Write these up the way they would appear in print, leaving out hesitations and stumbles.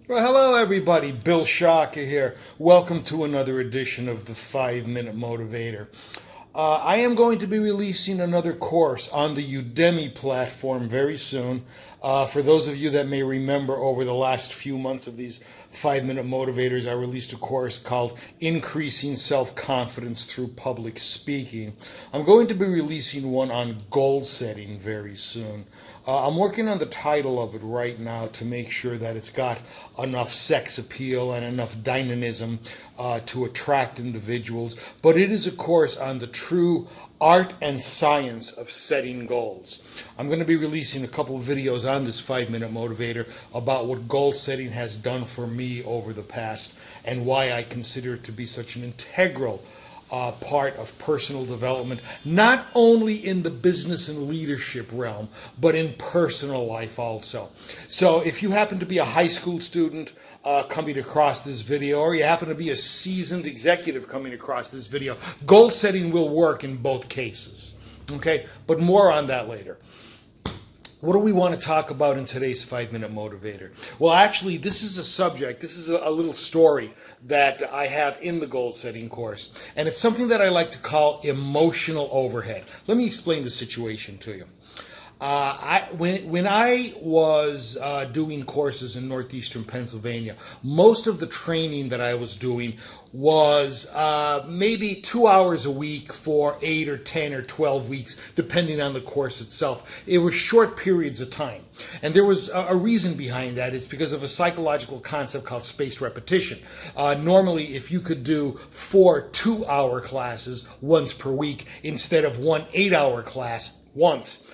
Well, hello everybody. Bill Shaka here. Welcome to another edition of the 5 Minute Motivator. I am going to be releasing another course on the Udemy platform very soon. For those of you that may remember, over the last few months of these 5 Minute Motivators, I released a course called Increasing Self-Confidence Through Public Speaking. I'm going to be releasing one on goal setting very soon. I'm working on the title of it right now to make sure that it's got enough sex appeal and enough dynamism to attract individuals. But it is a course on the true art and science of setting goals. I'm going to be releasing a couple of videos on this 5 Minute Motivator about what goal setting has done for me over the past and why I consider it to be such an integral part of personal development, not only in the business and leadership realm, but in personal life also. So if you happen to be a high school student coming across this video, or you happen to be a seasoned executive coming across this video, goal setting will work in both cases. Okay, but more on that later. What do we want to talk about in today's 5 Minute Motivator? Well, actually, this is a little story that I have in the goal setting course. And it's something that I like to call emotional overhead. Let me explain the situation to you. When I was doing courses in northeastern Pennsylvania, most of the training that I was doing was maybe 2 hours a week for 8 or 10 or 12 weeks, depending on the course itself. It was short periods of time. And there was a reason behind that. It's because of a psychological concept called spaced repetition. Normally, if you could do 4 2-hour classes once per week instead of 1 8-hour class once,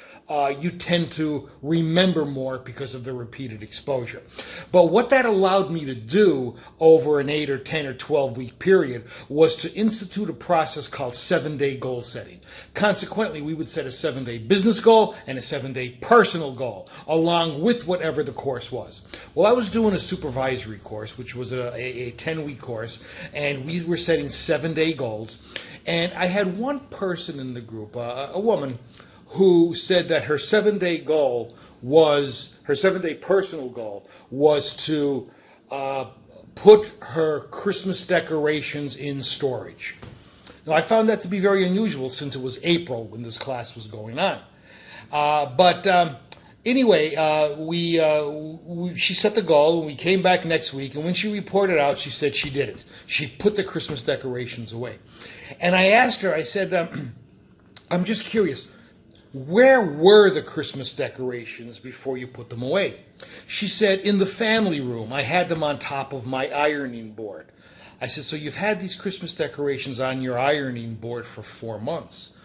you tend to remember more because of the repeated exposure. But what that allowed me to do over an 8 or 10 or 12 week period was to institute a process called 7-day goal setting. Consequently, we would set a 7-day business goal and a 7-day personal goal, along with whatever the course was. Well, I was doing a supervisory course, which was a 10-week course, and we were setting 7-day goals. And I had one person in the group, a woman, who said that her 7-day personal goal was to put her Christmas decorations in storage. Now, I found that to be very unusual since it was April when this class was going on. Anyway, she set the goal, and we came back next week, and when she reported out, she said she did it. She put the Christmas decorations away. And I asked her, I said, I'm just curious, where were the Christmas decorations before you put them away? She said, in the family room. I had them on top of my ironing board. I said, so you've had these Christmas decorations on your ironing board for 4 months?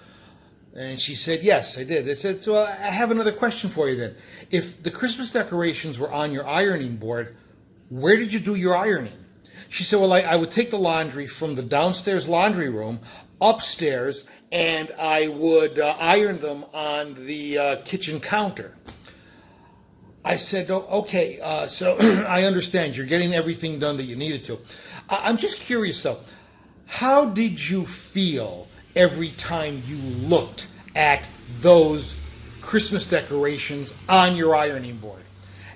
And she said, yes, I did. I said, so I have another question for you then. If the Christmas decorations were on your ironing board, where did you do your ironing? She said, well, I would take the laundry from the downstairs laundry room upstairs, and I would iron them on the kitchen counter. I said, oh, okay, so I understand. You're getting everything done that you needed to. I'm just curious, though. How did you feel every time you looked at those Christmas decorations on your ironing board?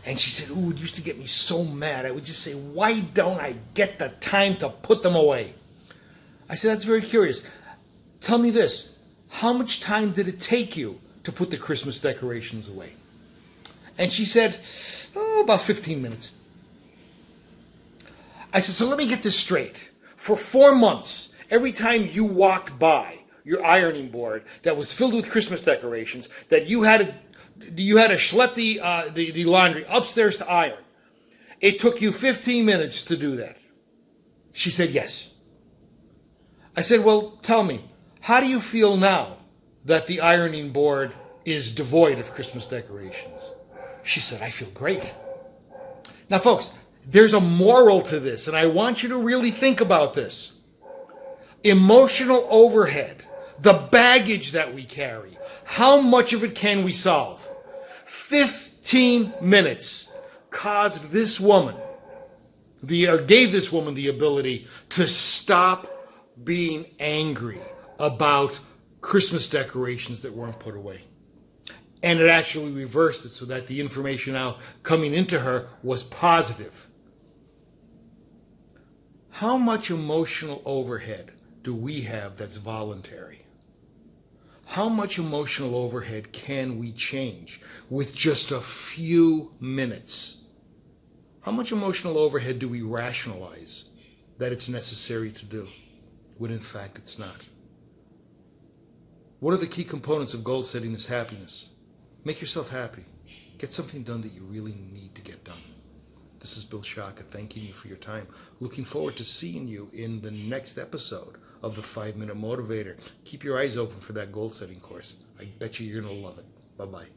And she said, ooh, it used to get me so mad. I would just say, why don't I get the time to put them away? I said, that's very curious. Tell me this, how much time did it take you to put the Christmas decorations away? And she said, oh, about 15 minutes. I said, so let me get this straight. For 4 months, every time you walked by your ironing board that was filled with Christmas decorations, that you had to schlep the laundry upstairs to iron, it took you 15 minutes to do that. She said, yes. I said, well, tell me, how do you feel now that the ironing board is devoid of Christmas decorations? She said, I feel great. Now, folks, there's a moral to this, and I want you to really think about this. Emotional overhead, the baggage that we carry, how much of it can we solve? 15 minutes caused this woman, gave this woman the ability to stop being angry about Christmas decorations that weren't put away. And it actually reversed it so that the information now coming into her was positive. How much emotional overhead do we have that's voluntary? How much emotional overhead can we change with just a few minutes? How much emotional overhead do we rationalize that it's necessary to do, when in fact it's not? One of the key components of goal setting is happiness. Make yourself happy. Get something done that you really need to get done. This is Bill Shaka thanking you for your time. Looking forward to seeing you in the next episode of the 5 Minute Motivator. Keep your eyes open for that goal setting course. I bet you're going to love it. Bye-bye.